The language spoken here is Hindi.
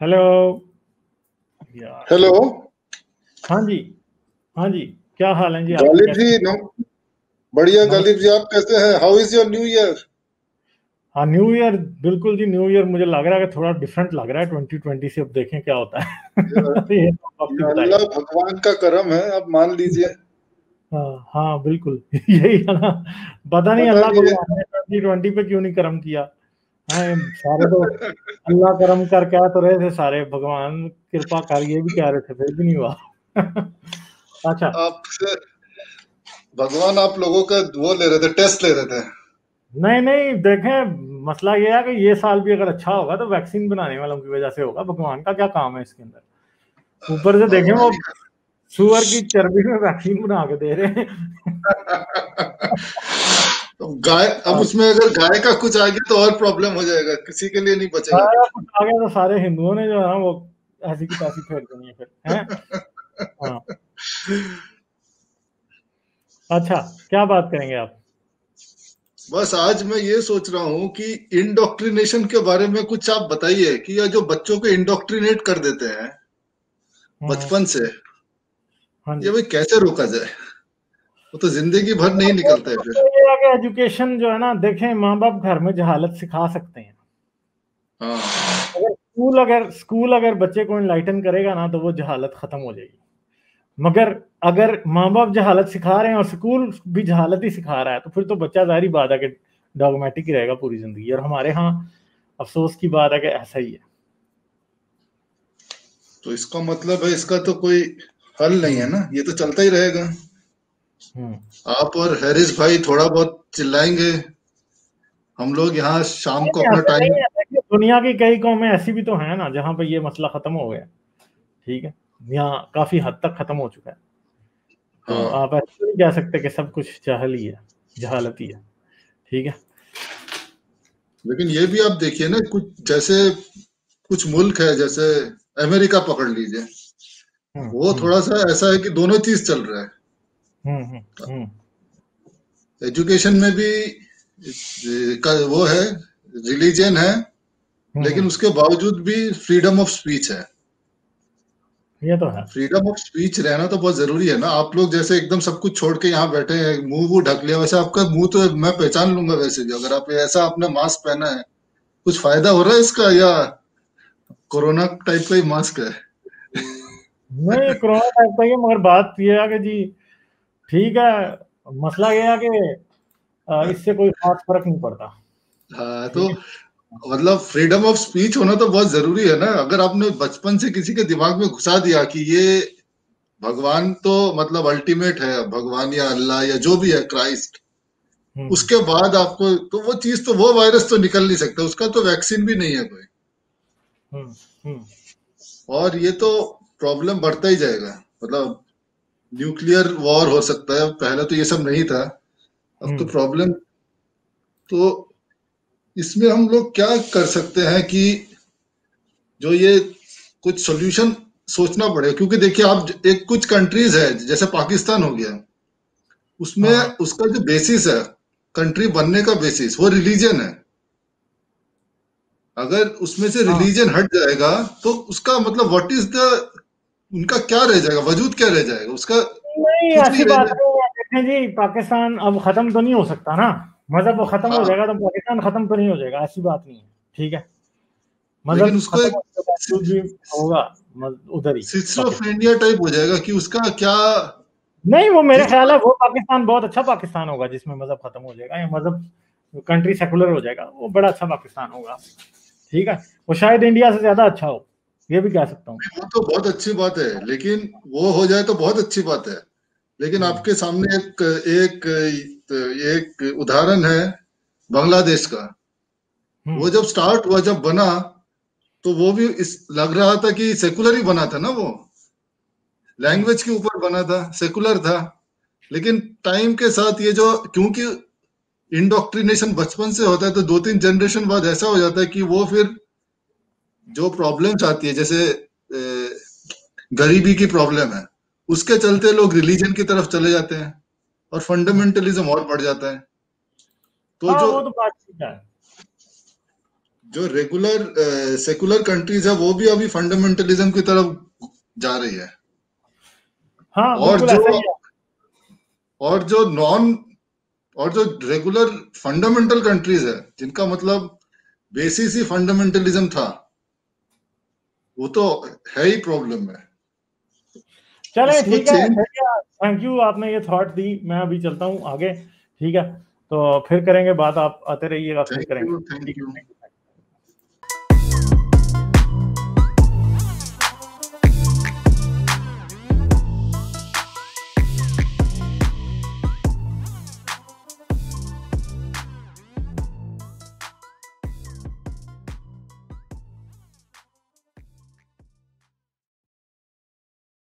हेलो यार। हेलो। हाँ जी। हाँ जी। क्या हाल है जी आपके, गालिब कैसे जी हैं? बढ़िया। गालिब नमस्ते। जी आप कैसे हैं? How is your new year? हाँ, न्यू ईयर। बिल्कुल जी, न्यू ईयर मुझे लग रहा है कि थोड़ा डिफरेंट लग रहा है 2020 से। अब देखें क्या होता है। ये तो वक्त ही या बताएगा। अल्लाह भगवान का करम है, आप मान लीजिए। हाँ हाँ, बिल्कुल। यही है ना। पता नहीं पता अल्लाह नहीं है। भगवान ने 2020 पे क्यों नहीं करम किया। हाँ, ये सारे तो अल्लाह करम कर क्या तो रहे थे सारे, भगवान कृपा कर ये भी कह रहे थे, फिर भी नहीं हुआ। अच्छा। आपसे भगवान आप लोगों का वो ले रहे थे, टेस्ट ले रहे थे। नहीं नहीं, देखें, मसला ये है कि ये साल भी अगर अच्छा होगा तो वैक्सीन बनाने वालों की वजह से होगा। भगवान का क्या काम है इसके अंदर। ऊपर से देखें, वो भगवान ही सुअर की चर्बी में वैक्सीन बना के दे रहे हैं। तो गाय, अब उसमें अगर गाय का कुछ आ गया तो और प्रॉब्लम हो जाएगा, किसी के लिए नहीं बचेगा सारा फिर। कुछ आ गया तो सारे हिंदुओं ने जो है ना वो ऐसी की तैसी फेर देनी है फिर हैं। हाँ। अच्छा, क्या बात करेंगे आप? बस आज मैं ये सोच रहा हूँ कि इंडोक्ट्रिनेशन के बारे में कुछ आप बताइए कि ये जो बच्चों को इंडोक्ट्रिनेट कर देते हैं हम्म। बचपन से, हाँ ये जी। भाई कैसे रोका जाए? वो तो जिंदगी भर नहीं निकलता है फिर। तो ये है कि एजुकेशन जो है ना, देखें, माँ बाप घर में जहालत सिखा सकते हैं। हाँ। अगर स्कूल अगर बच्चे को इनलाइटन करेगा ना तो वो जहालत खत्म हो जाएगी। मगर अगर माँ बाप जहालत सिखा रहे हैं और स्कूल भी जहालत ही सिखा रहा है तो फिर तो बच्चा जाहिर बात है कि डॉगमेटिक ही रहेगा पूरी जिंदगी। और हमारे यहाँ अफसोस की बात है कि ऐसा ही है। तो इसका मतलब है इसका तो कोई हल नहीं है हम्म। ना, ये तो चलता ही रहेगा। हम्म। आप और हैरिस भाई थोड़ा बहुत चिल्लाएंगे, हम लोग यहाँ शाम को नहीं, अपना ऐसा नहीं टाइम। है। देखिए, दुनिया की कई कौमें ऐसी भी तो हैं ना जहाँ पे ये मसला खत्म हो गया। ठीक है। यहाँ काफी हद तक खत्म हो चुका है। तो हाँ, आप ऐसा तो नहीं कह सकते कि सब कुछ जहल ही है, जहालत ही है। ठीक है। लेकिन ये भी आप देखिए ना, कुछ जैसे कुछ मुल्क है, जैसे अमेरिका पकड़ लीजिए, हम्म। वो हम्म। थोड़ा सा ऐसा है कि दोनों चीज चल रहा है। हम्म। हम्म। हम्म। एजुकेशन में भी वो है, रिलीजन है, लेकिन हम्म। उसके बावजूद भी फ्रीडम ऑफ स्पीच है। ये तो है। फ्रीडम ऑफ स्पीच रहना तो बहुत जरूरी है ना। आप लोग जैसे एकदम सब कुछ छोड़ के यहाँ बैठे हैं, मुंह वो ढक लिया, वैसे आपका मुंह तो मैं पहचान लूंगा वैसे भी। अगर आप ऐसा आपने मास्क पहना है, कुछ फायदा हो रहा है इसका, या कोरोना टाइप का ही मास्क है? नहीं, कोरोना टाइप का ही है, मगर बात यह है कि जी, ठीक है, मसला यह है कि इससे कोई खास फर्क नहीं पड़ता। हाँ, तो ठीक है। मतलब फ्रीडम ऑफ स्पीच होना तो बहुत जरूरी है ना। अगर आपने बचपन से किसी के दिमाग में घुसा दिया कि ये भगवान तो मतलब अल्टीमेट है, भगवान या अल्लाह या जो भी है, क्राइस्ट, हम्म। उसके बाद आपको तो वो चीज तो, वो वायरस तो निकल नहीं सकता, उसका तो वैक्सीन भी नहीं है कोई। हम्म। हम्म। और ये तो प्रॉब्लम बढ़ता ही जाएगा। मतलब न्यूक्लियर वॉर हो सकता है, पहले तो ये सब नहीं था, अब तो हम्म। प्रॉब्लम। तो इसमें हम लोग क्या कर सकते हैं कि जो ये कुछ सॉल्यूशन सोचना पड़ेगा, क्योंकि देखिए आप एक कुछ कंट्रीज है जैसे पाकिस्तान हो गया, उसमें हाँ हाँ उसका जो बेसिस है, कंट्री बनने का बेसिस वो रिलीजन है। अगर उसमें से हाँ। रिलीजन हट जाएगा तो उसका मतलब व्हाट इज द, उनका क्या रह जाएगा, वजूद क्या रह जाएगा उसका? नहीं, कुछ नहीं ऐसी रह बात जाएगा। नहीं है। देखें जी, पाकिस्तान अब खत्म तो नहीं हो सकता ना। मजहब वो खत्म हो हाँ, जाएगा तो पाकिस्तान खत्म तो नहीं हो जाएगा, ऐसी बात नहीं है। ठीक है। लेकिन मजहब उसको खत्म एक होने के बावजूद भी होगा उधर ही, sister of Pakistan. India type हो जाएगा कि उसका क्या, नहीं, वो मेरे ख्याल जितना। है वो पाकिस्तान बहुत अच्छा पाकिस्तान होगा जिसमें मजहब खत्म हो जाएगा या मजहब कंट्री सेकुलर हो जाएगा। वो बड़ा अच्छा पाकिस्तान होगा। ठीक है। वो शायद इंडिया से ज्यादा अच्छा हो, ये भी कह सकता हूँ। वो तो बहुत अच्छी बात है, लेकिन वो हो जाए तो बहुत अच्छी बात है। लेकिन हम्म। आपके सामने एक एक एक उदाहरण है बांग्लादेश का। वो हम्म। जब स्टार्ट हुआ, जब बना, तो वो भी इस लग रहा था कि सेकुलर ही बना था ना वो, हम्म। लैंग्वेज के ऊपर बना था, सेकुलर था। लेकिन टाइम के साथ ये जो, क्योंकि इंडोक्ट्रिनेशन बचपन से होता है, तो 2-3 जनरेशन बाद ऐसा हो जाता है कि वो फिर जो प्रॉब्लम्स आती है, जैसे गरीबी की प्रॉब्लम है, उसके चलते लोग रिलीजन की तरफ चले जाते हैं और हम्म। फंडामेंटलिज्म और बढ़ जाता है। तो हाँ, जो वो तो बात ठीक है। जो रेगुलर सेकुलर कंट्रीज है वो भी अभी फंडामेंटलिज्म की तरफ जा रही है। हाँ और बिल्कुल जो ऐसा ही है। और जो नॉन और जो रेगुलर फंडामेंटल कंट्रीज है जिनका मतलब बेसिस ही फंडामेंटलिज्म था, वो तो है ही प्रॉब्लम है। चले इसको ठीक है, चेंज। थैंक यू, आपने ये थॉट दी। मैं अभी चलता हूँ आगे, ठीक है, तो फिर करेंगे बात, आप आते रहिएगा, फिर थैंक करेंगे। यू, ठीक थैंक यू। है।